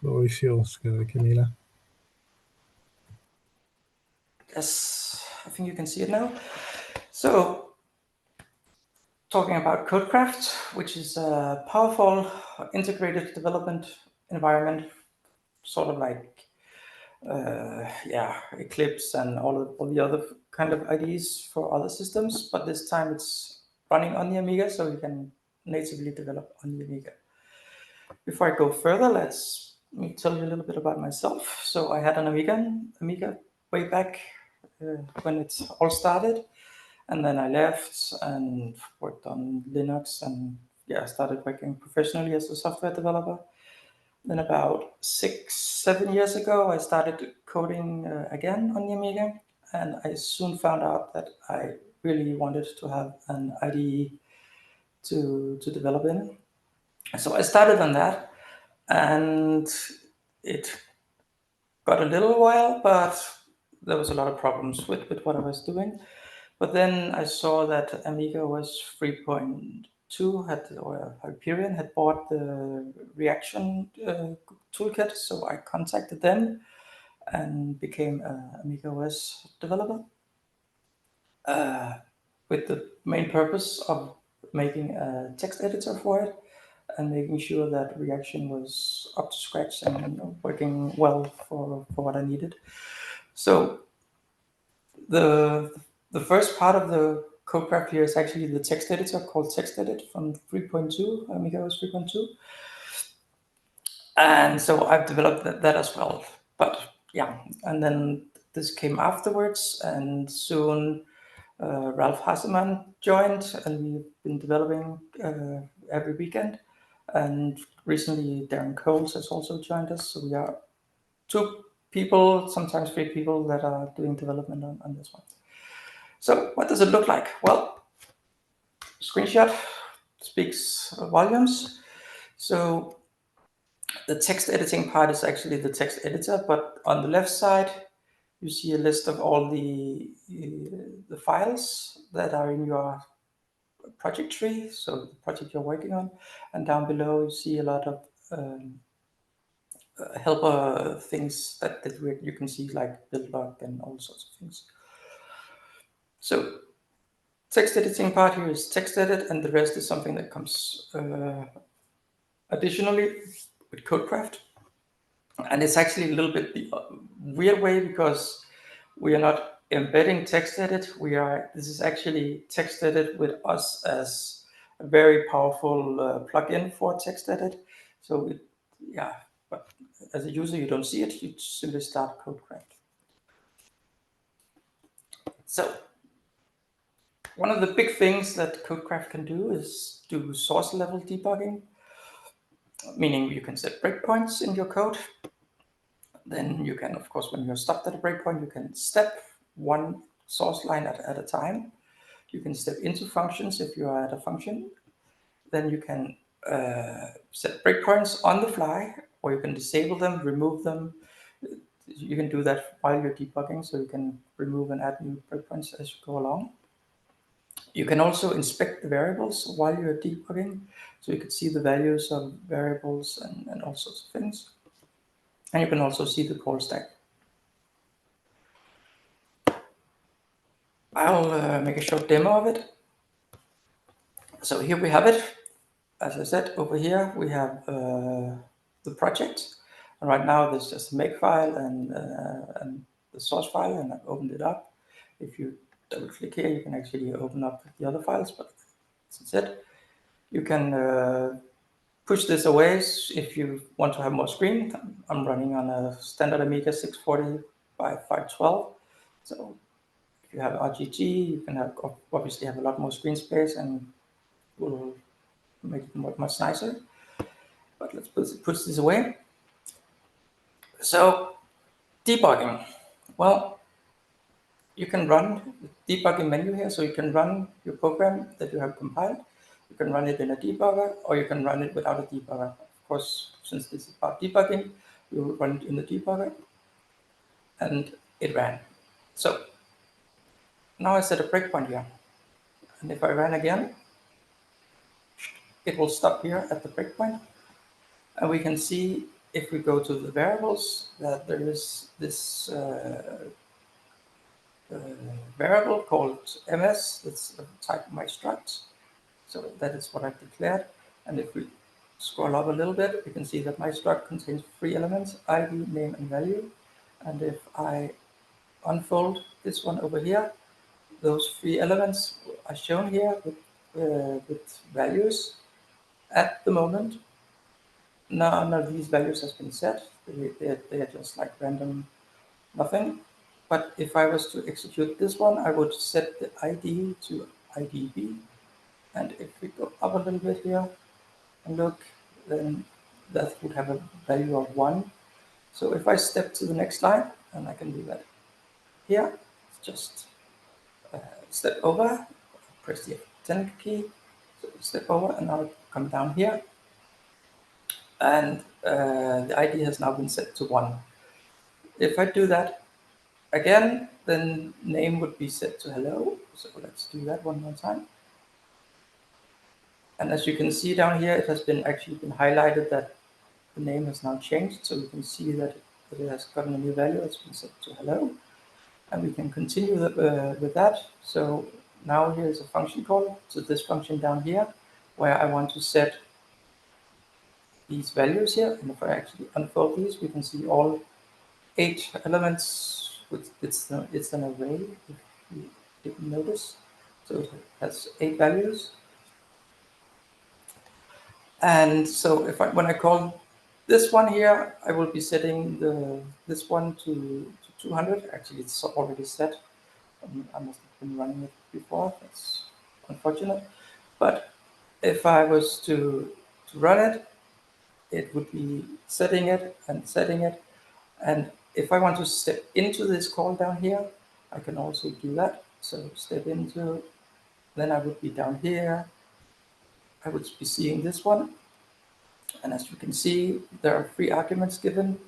floor is yours, Camilla. Yes, I think you can see it now. So, talking about Codecraft, which is a powerful integrated development environment, sort of like Eclipse and all the other kind of IDEs for other systems, but this time it's running on the Amiga, so you can natively develop on the Amiga. Before I go further, let me tell you a little bit about myself. So I had an Amiga way back when it all started, and then I left and worked on Linux, and started working professionally as a software developer. Then about 6-7 years ago, I started coding again on the Amiga, and I soon found out that I really wanted to have an IDE to develop in. So I started on that, and it got a little while, but there was a lot of problems with what I was doing. But then I saw that Amiga OS 3.2 or Hyperion had bought the reaction toolkit, so I contacted them and became an Amiga OS developer with the main purpose of making a text editor for it and making sure that reaction was up to scratch and working well for what I needed. So the first part of the Codecraft here is actually the text editor called TextEdit from 3.2, Amiga OS 3.2. And so I've developed that as well. But yeah, and then this came afterwards, and soon Ralph Hasselman joined, and we've been developing every weekend. And recently Darren Coles has also joined us. So we are 2 people, sometimes 3 people that are doing development on this one. So what does it look like? Well, screenshot speaks volumes. So the text editing part is actually the text editor, but on the left side, you see a list of all the files that are in your project tree, so the project you're working on. And down below, you see a lot of helper things that you can see, like build log and all sorts of things. So text editing part here is text edit, and the rest is something that comes additionally with Codecraft. And it's actually a little bit the weird way, because we are not embedding text edit. This is actually text edit with us as a very powerful plugin for text edit. So but as a user, you don't see it. You simply start Codecraft. So one of the big things that Codecraft can do is do source level debugging, meaning you can set breakpoints in your code. Then you can, of course, when you're stopped at a breakpoint, you can step one source line at a time. You can step into functions if you are at a function. Then you can set breakpoints on the fly, or you can disable them, remove them. You can do that while you're debugging, so you can remove and add new breakpoints as you go along. You can also inspect the variables while you're debugging, so you can see the values of variables and all sorts of things. And you can also see the call stack. I'll make a short demo of it. So here we have it. As I said, over here we have the project. And right now there's just a make file and the source file, and I've opened it up. If you double click here, you can actually open up the other files, but that's it. You can push this away if you want to have more screen. I'm running on a standard Amiga 640 by 512. So if you have RGG, you can obviously have a lot more screen space and will make it much nicer. But let's push this away. So debugging. Well, you can run the debugging menu here, so you can run your program that you have compiled. You can run it in a debugger, or you can run it without a debugger. Of course, since this is about debugging, you will run it in the debugger, and it ran. So now I set a breakpoint here, and if I run again, it will stop here at the breakpoint, and we can see if we go to the variables, that there is this variable called ms, that's the type of my struct. So that is what I've declared. And if we scroll up a little bit, we can see that my struct contains 3 elements, ID, name, and value. And if I unfold this one over here, those 3 elements are shown here with values. At the moment, none of these values has been set. They are just like random nothing. But if I was to execute this one, I would set the ID to IDB. And if we go up a little bit here and look, then that would have a value of 1. So if I step to the next line, and I can do that here, just step over, press the F10 key, so step over, and I'll come down here. And the ID has now been set to 1. If I do that again, then name would be set to hello. So let's do that one more time. And as you can see down here, it has been actually been highlighted that the name has now changed. So you can see that it has gotten a new value. It's been set to hello. And we can continue with that. So now here's a function call to this function down here, where I want to set these values here. And if I actually unfold these, we can see all 8 elements. It's an array, if you didn't notice. So it has 8 values. And so when I call this one here, I will be setting this one to 200. Actually, it's already set. I must have been running it before. That's unfortunate. But if I was to run it, it would be setting it and setting it. And if I want to step into this call down here, I can also do that. So step into, then I would be down here. I would be seeing this one. And as you can see, there are 3 arguments given,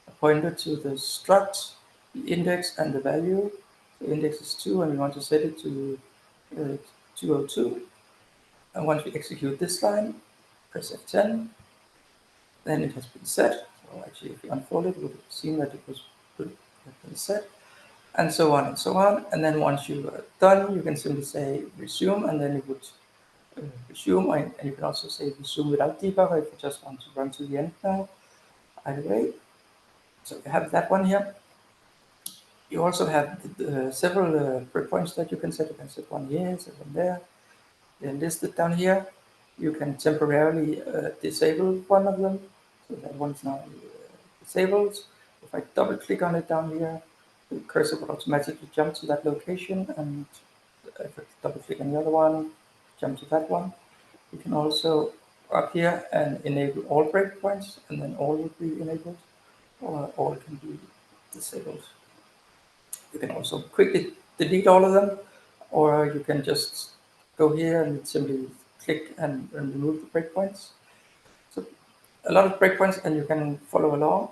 a pointer to the struct, the index, and the value. The index is 2, and we want to set it to 202. And once we execute this line, press F10, then it has been set. So actually, if you unfold it, we would have seen that it was been set, and so on and so on. And then once you are done, you can simply say resume, and then it would resume. And you can also say resume without debugger if you just want to run to the end now. Either way. So you have that one here. You also have several breakpoints that you can set. You can set one here, set one there. They're listed down here. You can temporarily disable one of them. So that one's now disabled. If I double click on it down here, the cursor will automatically jump to that location. And if I double click on the other one, jump to that one. You can also up here and enable all breakpoints, and then all will be enabled, or all can be disabled. You can also quickly delete all of them, or you can just go here and simply click and remove the breakpoints. So a lot of breakpoints, and you can follow along.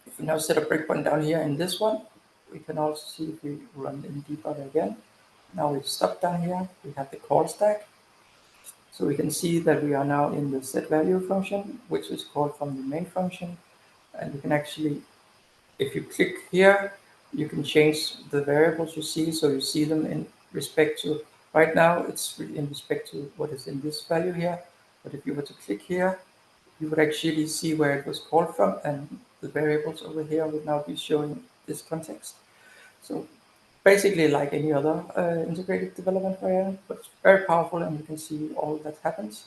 If we now set a breakpoint down here in this one, we can also see if we run in debugger again. Now we've stopped down here, we have the call stack. So we can see that we are now in the set value function, which is called from the main function. And you can actually, if you click here, you can change the variables you see. So you see them in respect to, right now it's in respect to what is in this value here. But if you were to click here, you would actually see where it was called from, and the variables over here would now be showing this context. So basically like any other integrated development variant, but it's very powerful, and you can see all that happens.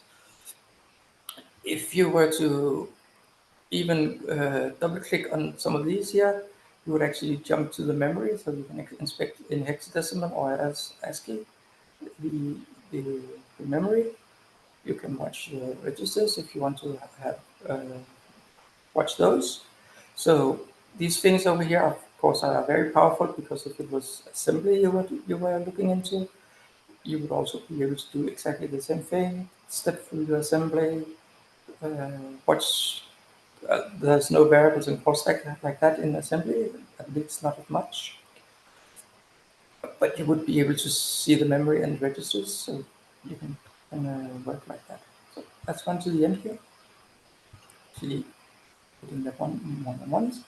If you were to even double click on some of these here, you would actually jump to the memory, so you can inspect in hexadecimal or as ASCII the memory. You can watch registers if you want to have watch those. So these things over here, of course, are very powerful, because if it was assembly you were looking into, you would also be able to do exactly the same thing, step through the assembly, watch. There's no variables in call stack like that in assembly, at least not as much. But you would be able to see the memory and registers, so you can work like that. So let's run to the end here. Actually, putting that one on ones.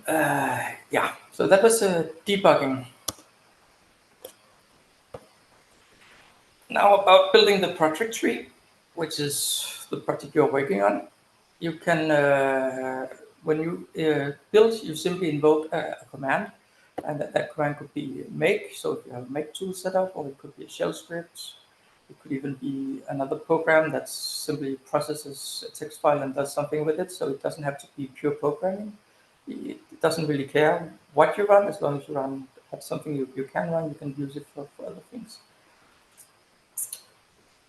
Yeah, so that was debugging. Now about building the project tree, which is the project you're working on. You can, when you build, you simply invoke a command, and that command could be make, so if you have a make tool set up, or it could be a shell script. It could even be another program that simply processes a text file and does something with it, so it doesn't have to be pure programming. It doesn't really care what you run, as long as you have something you can run, you can use it for other things.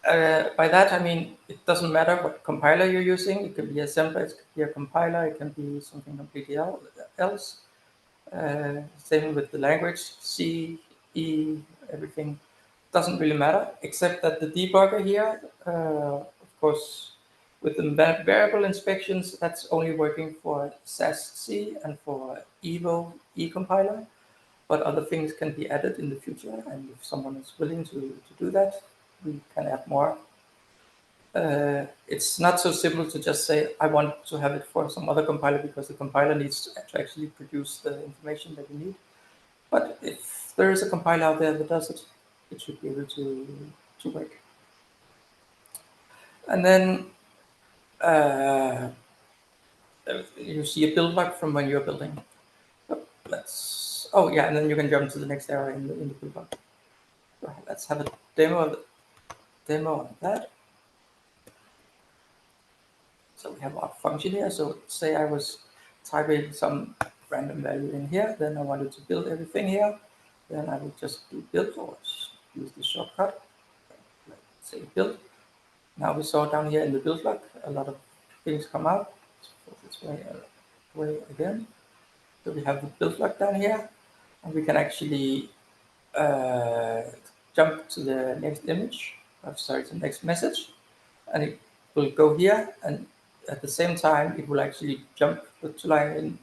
By that, I mean, it doesn't matter what compiler you're using. It can be assembler, it could be a compiler, it can be something completely else. Same with the language, C, E, everything. Doesn't really matter, except that the debugger here, of course, with the variable inspections, that's only working for SAS-C and for Evo E compiler, but other things can be added in the future, and if someone is willing to do that, we can add more. It's not so simple to just say, I want to have it for some other compiler, because the compiler needs to actually produce the information that you need. But if there is a compiler out there that does it, it should be able to work. And then you see a build log from when you're building. Oh yeah, and then you can jump to the next area in the build log. Right, let's have a demo of that. So we have our function here. So say I was typing some random value in here, then I wanted to build everything here. Then I would just do build, or use the shortcut. Let's say build. Now we saw down here in the build log, a lot of things come out. Let's put this way again. So we have the build log down here, and we can actually jump to the next image. Sorry, the next message, and it will go here, and at the same time it will actually jump to line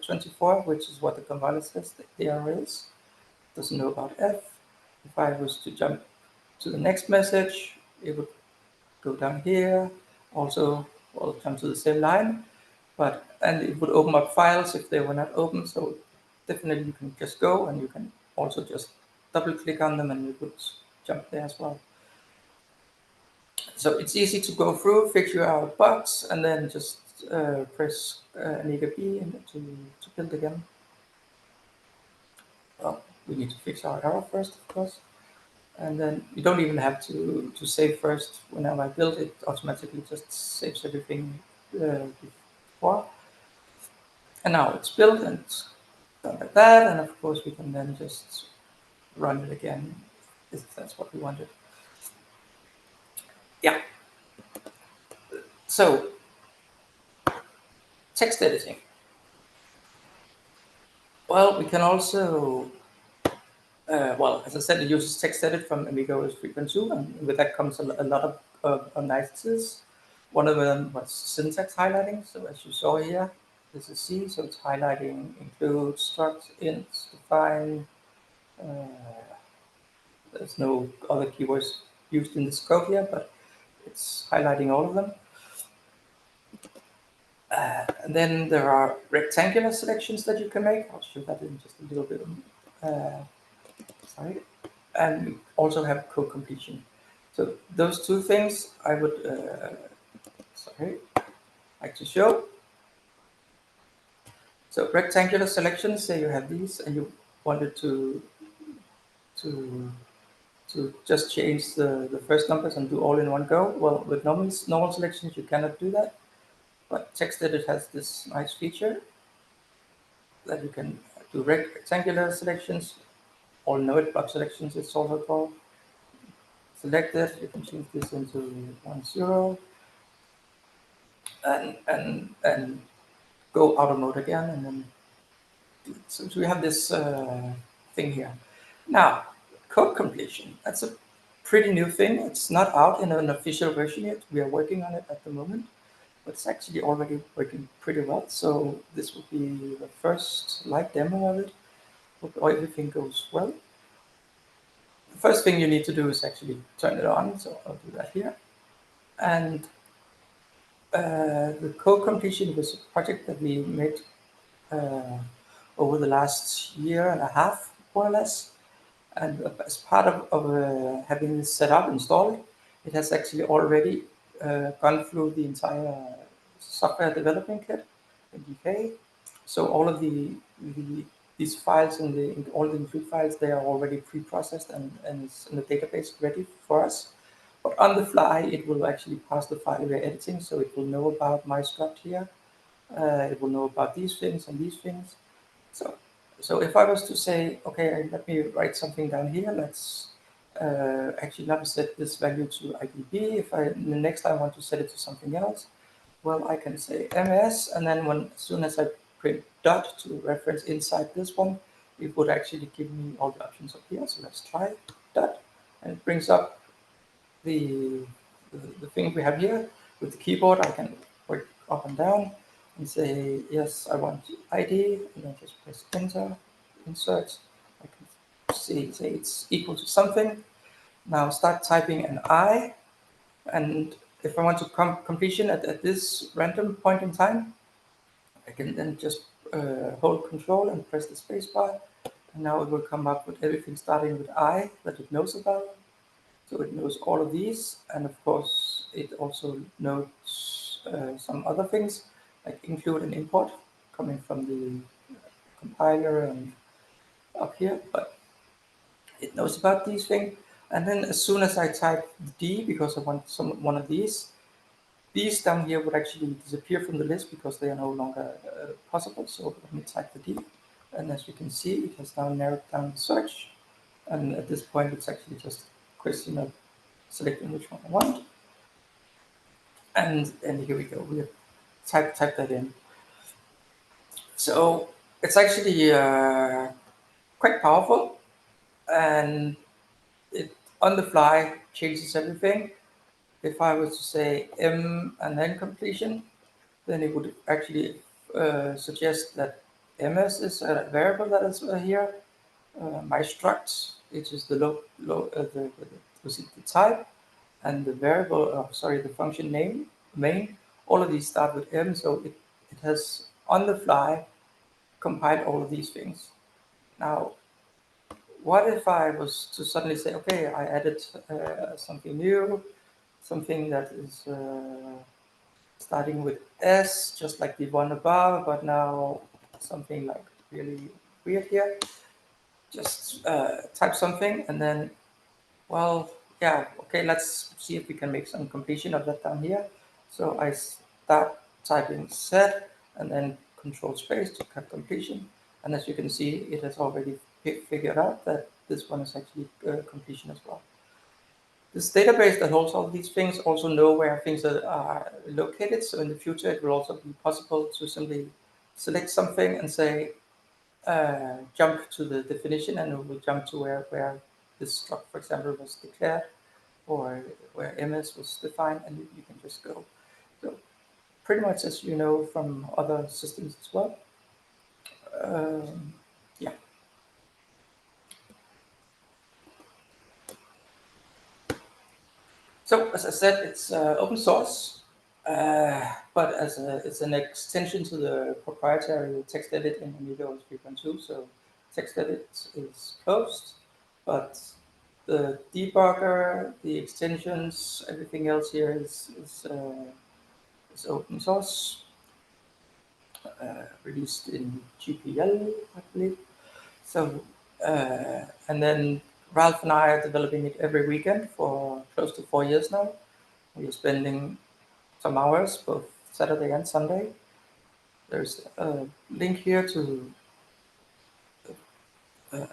24, which is what the compiler says the error is. Doesn't know about F. If I was to jump to the next message, it would go down here, also will come to the same line, and it would open up files if they were not open. So definitely you can just go, and you can also just double click on them and it would jump there as well. So it's easy to go through, figure out bugs, and then just press Amiga B to build again. Well, we need to fix our error first, of course. And then you don't even have to save first. Whenever I build it, automatically just saves everything before. And now it's built and it's done like that. And of course, we can then just run it again if that's what we wanted. Yeah. So, text editing. Well, we can also, well, as I said, it uses text edit from Amiga OS 3.2, and with that comes a lot of niceties. One of them was syntax highlighting. So as you saw here, this is C, so it's highlighting include, struct, int, define. There's no other keywords used in this code here, but it's highlighting all of them. And then there are rectangular selections that you can make. I'll show that in just a little bit. Sorry. And we also have code completion. So those two things I would like to show. So rectangular selections, say you have these and you wanted to just change the first numbers and do all in one go. Well, with normal selections, you cannot do that. But TextEdit has this nice feature that you can do rectangular selections, or node block selections, it's also called. Select it, you can change this into 1, 0, and go out of mode again, and then so we have this thing here. Now, code completion, that's a pretty new thing. It's not out in an official version yet. We are working on it at the moment, but it's actually already working pretty well. So this will be the first live demo of it. Hope everything goes well. The first thing you need to do is actually turn it on. So I'll do that here. And the code completion was a project that we made over the last year and a half, more or less. And as part of having this set up, installed, it has actually already gone through the entire software development kit in DK. So all of these files and all the include files, they are already pre-processed and it's in the database ready for us. But on the fly, it will actually pass the file we're editing, so it will know about my struct here. It will know about these things and these things. So if I was to say, okay, let me write something down here, let's actually not set this value to IDE. If the next time I want to set it to something else, well, I can say ms, and then as soon as I print dot to reference inside this one, it would actually give me all the options up here. So let's try dot, and it brings up the thing we have here. With the keyboard, I can work up and down and say, yes, I want ID, and then just press enter, insert. I can say it's equal to something. Now start typing an I, and if I want to completion at this random point in time, I can then just hold control and press the space bar, and now it will come up with everything starting with I that it knows about. So it knows all of these, and of course it also knows some other things like include and import coming from the compiler and up here, but it knows about these things. And then as soon as I type D, because I want one of these down here would actually disappear from the list because they are no longer possible. So let me type the D, and as you can see, it has now narrowed down the search. And at this point, it's actually just a question of selecting which one I want. And here we go. We have type that in. So it's actually quite powerful, and it on the fly changes everything. If I was to say M and then completion, then it would actually suggest that ms is a variable that is here. My struct, which is the the type, and the variable, the function name, main, all of these start with M, so it has on the fly compiled all of these things. Now, what if I was to suddenly say, okay, I added something new, something that is starting with S, just like the one above, but now something like really weird here. Just type something and then, well, yeah, okay, let's see if we can make some completion of that down here. So I start typing set and then control space to cut completion. And as you can see, it has already figured out that this one is actually completion as well. This database that holds all these things also know where things are located. So in the future, it will also be possible to simply select something and say, jump to the definition, and it will jump to where this struct, for example, was declared, or where ms was defined, and you can just go. So pretty much as you know from other systems as well. Yeah. So as I said, it's open source, but it's an extension to the proprietary text edit in Amiga OS 3.2. So text edit is closed, but the debugger, the extensions, everything else here is open source, released in GPL, I believe. So, and then Ralph and I are developing it every weekend for close to 4 years now. We are spending some hours, both Saturday and Sunday. There's a link here to the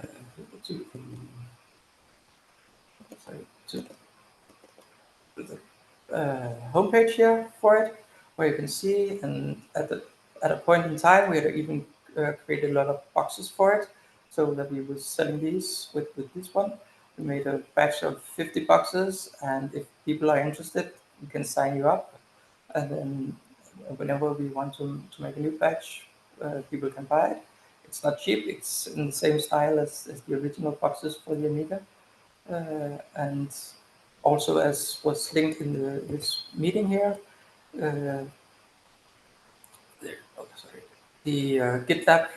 homepage here for it, where you can see, and at a point in time we had even created a lot of boxes for it, so that we were selling these with this one. We made a batch of 50 boxes, and if people are interested, we can sign you up, and then whenever we want to make a new batch, people can buy it. It's not cheap. It's in the same style as the original boxes for the Amiga, and also as was linked in this meeting here, the GitLab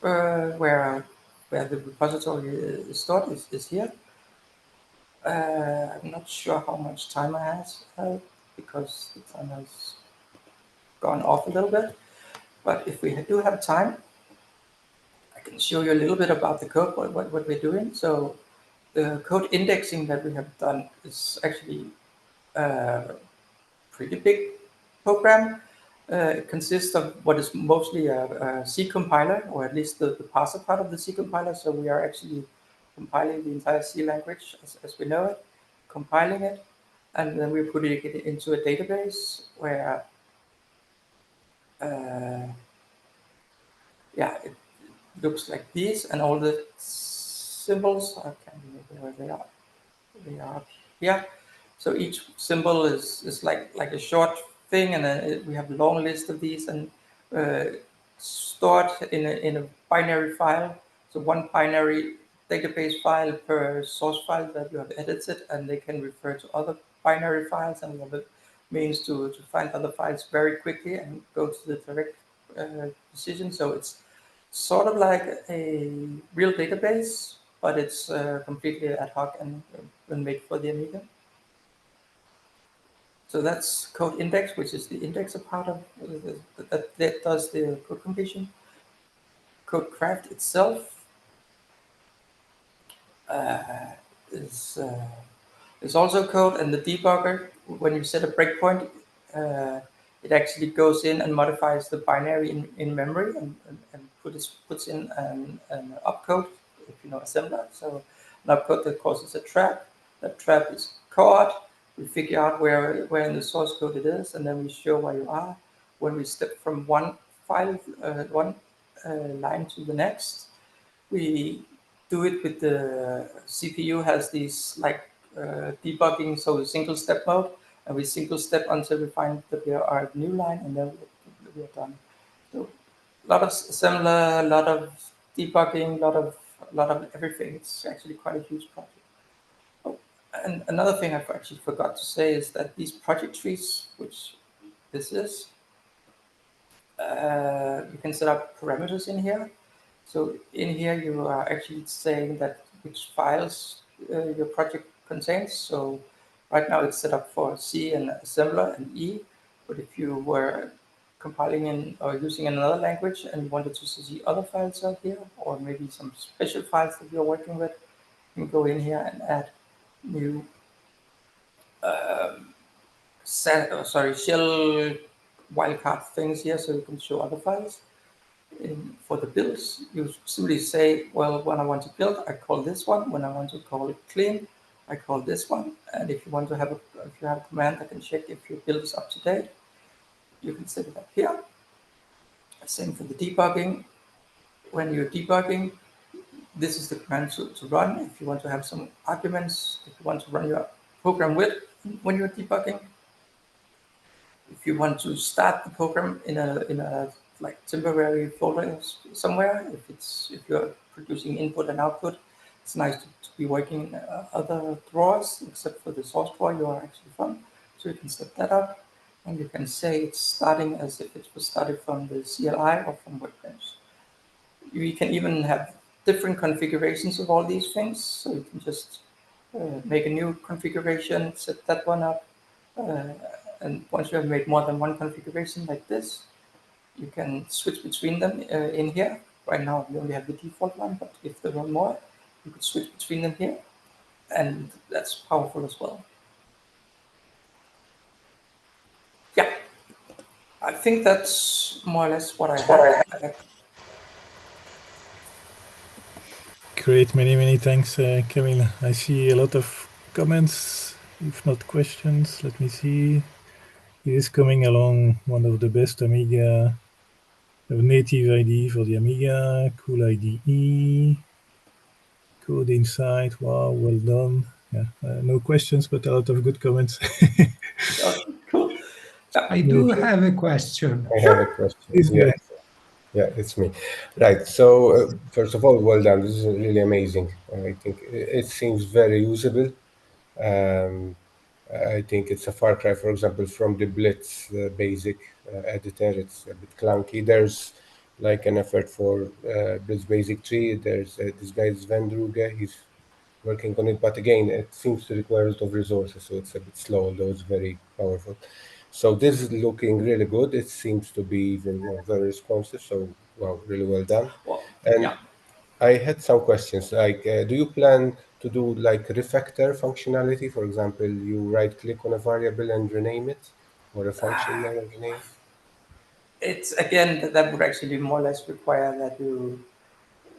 where the repository is stored is here. I'm not sure how much time I have because the time has gone off a little bit. But if we do have time, I can show you a little bit about the code, what we're doing. So the code indexing that we have done is actually a pretty big program. It consists of what is mostly a C compiler, or at least the parser part of the C compiler. So we are actually compiling the entire C language as we know it, compiling it, and then we're putting it into a database where, yeah, it looks like these, and all the symbols, I can't remember where they are. They are up here. So each symbol is like a short thing, and then we have a long list of these, and stored in a binary file. So one binary database file per source file that you have edited, and they can refer to other binary files, and we have a means to find other files very quickly and go to the direct decision. So it's sort of like a real database, but it's completely ad hoc and made for the Amiga. So that's code index, which is the indexer part of that does the code completion. Codecraft itself is also code, and the debugger, when you set a breakpoint, it actually goes in and modifies the binary in memory and puts in an opcode, if you know assembler. So an opcode that causes a trap. That trap is caught. We figure out where in the source code it is, and then we show where you are. When we step from one file, one line to the next, we do it with the CPU has these like debugging, so single step mode, and we single step until we find that we are at a new line, and then we are done. So a lot of assembler, a lot of debugging, a lot of everything. It's actually quite a huge project. Oh, and another thing I actually forgot to say is that these project trees, which this is, you can set up parameters in here. So in here, you are actually saying that which files your project contains. So right now it's set up for C and assembler and E. But if you were compiling in or using another language and you wanted to see other files out here, or maybe some special files that you're working with, you can go in here and add new shell wildcard things here, so you can show other files. For the builds, you simply say, well, when I want to build, I call this one. When I want to call it clean, I call this one. And if you want to have if you have a command that can check if your build is up to date, you can set it up here. Same for the debugging. When you're debugging, this is the command to run. If you want to have some arguments, if you want to run your program with when you're debugging. If you want to start the program in a like temporary folder somewhere, if you're producing input and output, it's nice to be working in other drawers except for the source drawer you are actually from. So you can set that up, and you can say it's starting as if it was started from the CLI or from Workbench. You can even have different configurations of all these things, so you can just make a new configuration, set that one up, and once you have made more than one configuration like this, you can switch between them in here. Right now we only have the default one, but if there were more, you could switch between them here, and that's powerful as well. Yeah, I think that's more or less what I have. Great, many thanks, Camille. I see a lot of comments, if not questions. Let me see. It is coming along one of the best Amiga, native IDE for the Amiga, cool IDE, code insight, wow, well done. Yeah, no questions, but a lot of good comments. Cool. I do have a question. I have a question. Yeah. Yeah, it's me. Right. So first of all, well done. This is really amazing. I think it seems very usable. I think it's a far cry, for example, from the Blitz basic editor. It's a bit clunky. There's like an effort for Blitz Basic 3. There's this guy Sven Druge. He's working on it, but again, it seems to require a lot of resources, so it's a bit slow, although it's very powerful. So this is looking really good. It seems to be even very responsive. So wow, really well done. Well, And yeah. I had some questions like, do you plan to do like refactor functionality? For example, you right click on a variable and rename it, or a function and rename? It's again that would actually more or less require that you.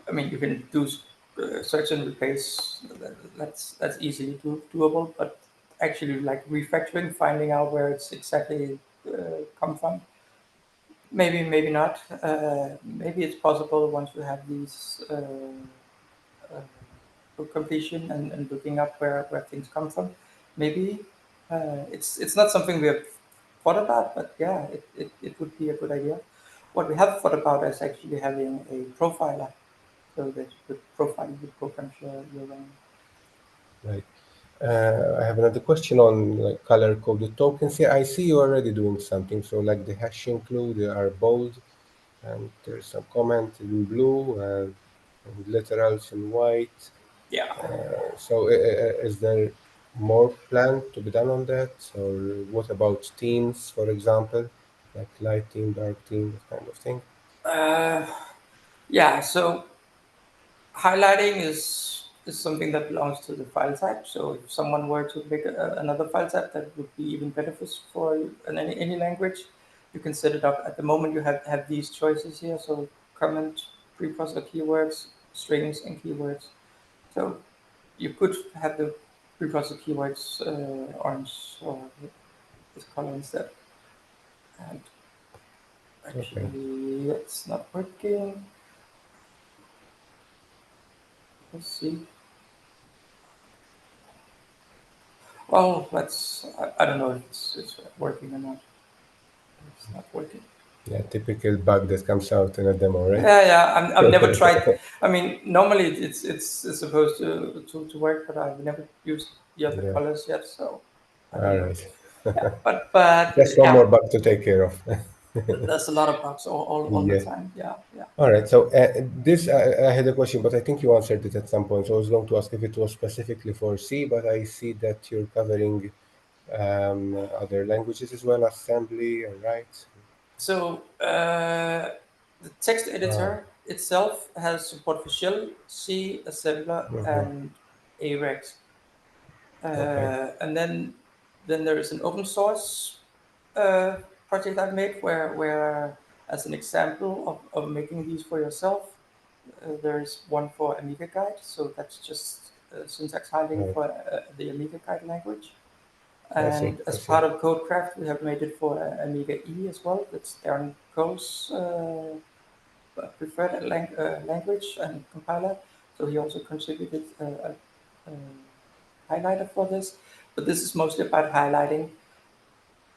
I mean, you can do search and replace. That's easily doable, but actually, like refactoring, finding out where it's exactly come from. Maybe not. Maybe it's possible once you have these book completion and looking up where things come from. Maybe it's not something we have thought about, but yeah, it would be a good idea. What we have thought about is actually having a profiler so that you could profile the programs you're running. Right. I have another question on like color coded tokens. Yeah, I see you already doing something. So like the hash include, they are bold, and there's some comment in blue and literals in white. Yeah. So is there more plan to be done on that? Or what about themes, for example, like light theme, dark theme, that kind of thing? Uh, yeah. So highlighting is something that belongs to the file type. So if someone were to make another file type that would be even better for in any language, you can set it up. At the moment, you have these choices here. So comment, preprocessor keywords, strings, and keywords. So you could have the preprocessor keywords orange or this color instead. And Okay. actually, it's not working. Let's see. Well, I don't know if it's working or not. It's not working. Yeah, typical bug that comes out in a demo, right? Yeah. I've never tried. I mean, normally it's supposed to work, but I've never used the other Yeah. colors yet, so I don't All know. right. Yeah, but Just one yeah, more bug to take care of. there's a lot of bugs all the Yeah. time. Yeah, yeah. All right. So this, I had a question, but I think you answered it at some point. So I was going to ask if it was specifically for C, but I see that you're covering other languages as well, assembly, all right? So the text Ah, editor itself has support for Shell, C, Assembler, and AREX. okay, And then there is an open source uh, project I've made where as an example of making these for yourself, there's one for Amiga Guide. So that's just syntax hiding right. for the Amiga Guide language. I see, And I as see. part of Codecraft, we have made it for Amiga E as well. That's Darren Cole's preferred language and compiler. So he also contributed a highlighter for this. But this is mostly about highlighting.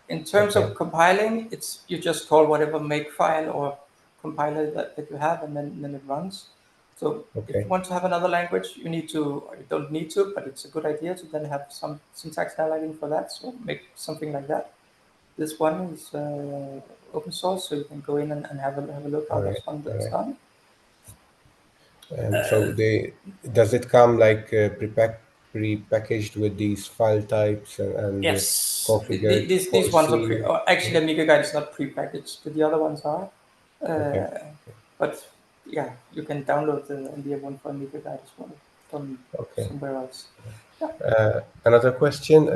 In terms Okay, of compiling, it's you just call whatever makefile or compiler that you have, and then it runs. So if you okay, want to have another language, you need to, or you don't need to, but it's a good idea to then have some syntax highlighting for that. So make something like that. This one is open source, so you can go in and have a look how all right, all that's right. done. So they does it come like pre-packaged with these file types and Yes, configured for these ones are C? actually Amiga Guide is not pre-packaged, but the other ones are. Okay, But yeah, you can download the NVIDIA one for Amiga Guide as well from okay. somewhere else. Yeah. Another question,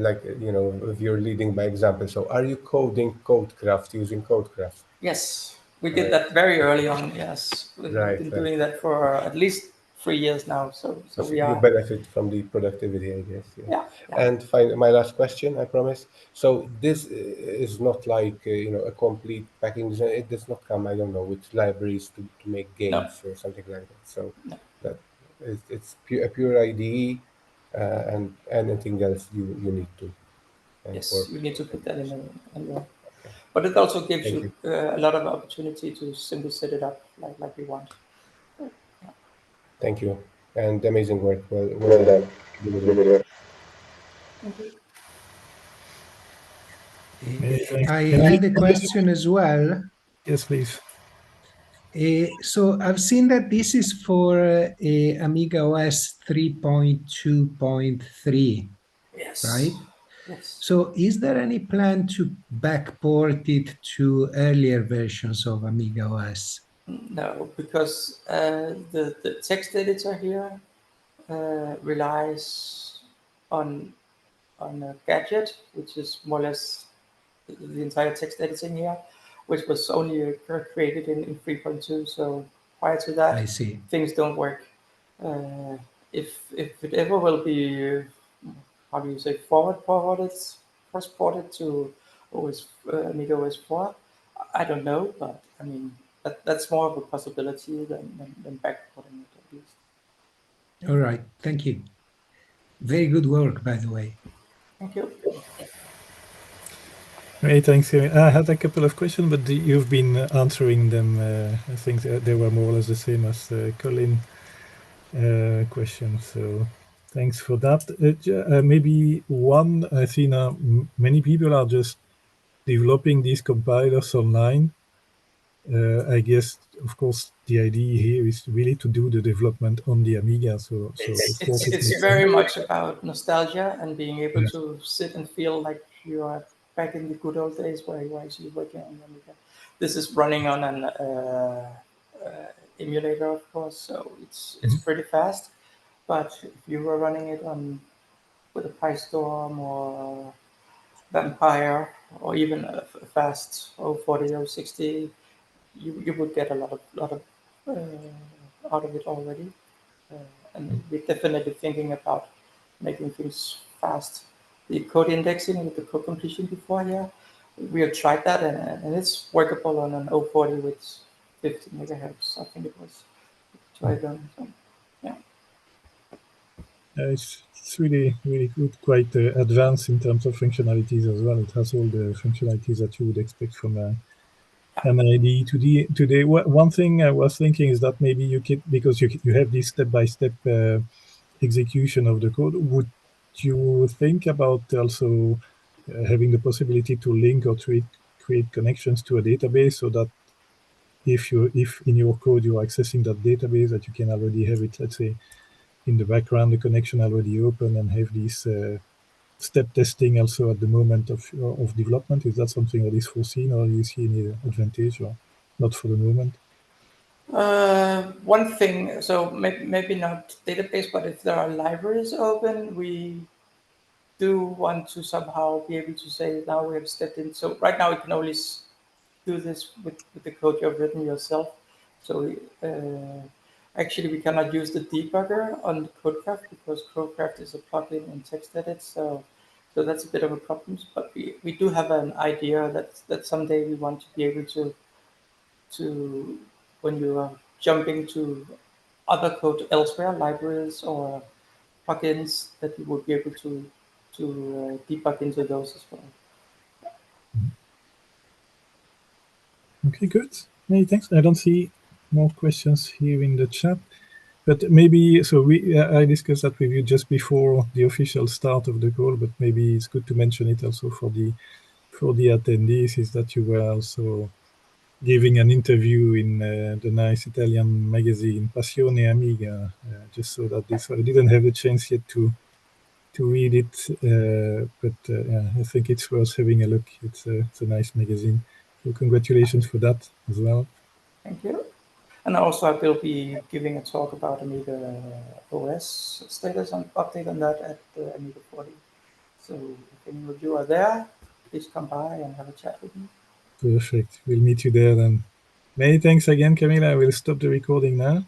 like if you're leading by example, so are you coding Codecraft using Codecraft? Yes, we did Right, that very early on. Yes, we've right, been right. doing that for at least 3 years now. So we You are. benefit from the productivity, I guess. Yeah. Yeah, yeah. And my last question, I promise. So this is not like a complete package. It does not come, I don't know, with libraries to make No, games or something like that. So no. that it's a pure IDE, and anything else you need to Yes, work you need to put that in language. the. Okay. But it also gives Thank you you. a lot of opportunity to simply set it up like we want. Yeah. Thank you. And amazing work. Well Well done. done. Really good Really work. good. Thank you. Many thanks. I had a question as well. Yes, please. So I've seen that this is for Amiga OS 3.2.3, Yes. right? Yes. So is there any plan to backport it to earlier versions of Amiga OS? No, because the text editor here relies on a gadget, which is more or less the entire text editing here, which was only created in 3.2. So prior to I that, see. things don't work. If it ever will be, how do you say, first ported to OS Amiga OS 4, I don't know, but I mean that's more of a possibility than backporting it at least. All right. Thank you. Very good work, by the way. Thank you. Many thanks. I had a couple of questions, but you've been answering them. I think they were more or less the same as Colin questions. So thanks for that. Maybe one, I see now many people are just developing these compilers online. I guess, of course, the idea here is really to do the development on the Amiga. So of course, it It's makes very sense. much about nostalgia and being able Yes. to sit and feel like you are back in the good old days where you were actually working on Amiga. This is running on an emulator, of course, so it's pretty fast. But if you were running it on with a PyStorm or Vampire or even a fast 040 or 60, you would get a lot of out of it already. And we're definitely thinking about making things fast. The code indexing with the code completion before here, we have tried that and it's workable on an 040 with 50 megahertz. I think it was tried on. So, yeah. It's really, really good, quite advanced in terms of functionalities as well. It has all the functionalities that you would expect from an IDE today. One thing I was thinking is that maybe you could, because you have this step-by-step execution of the code, would you think about also having the possibility to link or to create connections to a database so that if in your code you are accessing that database, that you can already have it, let's say, in the background, the connection already open, and have this step testing also at the moment of development? Is that something that is foreseen, or do you see any advantage, or not for the moment? One thing, so maybe not database, but if there are libraries open, we do want to somehow be able to say now we have stepped in. So right now we can only do this with the code you have written yourself. So actually we cannot use the debugger on Codecraft because Codecraft is a plugin in TextEdit. So that's a bit of a problem. But we do have an idea that someday we want to be able to when you are jumping to other code elsewhere, libraries or plugins, that you would be able to debug into those as well. Okay, good. Many thanks. I don't see more questions here in the chat, but maybe so I discussed that with you just before the official start of the call, but maybe it's good to mention it also for the attendees, is that you were also giving an interview in the nice Italian magazine Passione Amiga, just so that this, I didn't have the chance yet to read it, but yeah, I think it's worth having a look. It's a nice magazine. So congratulations for that as well. Thank you. And also I will be giving a talk about Amiga OS status and update on that at the Amiga 40. So if any of you are there, please come by and have a chat with me. Perfect. We'll meet you there then. Many thanks again, Camila. I will stop the recording now.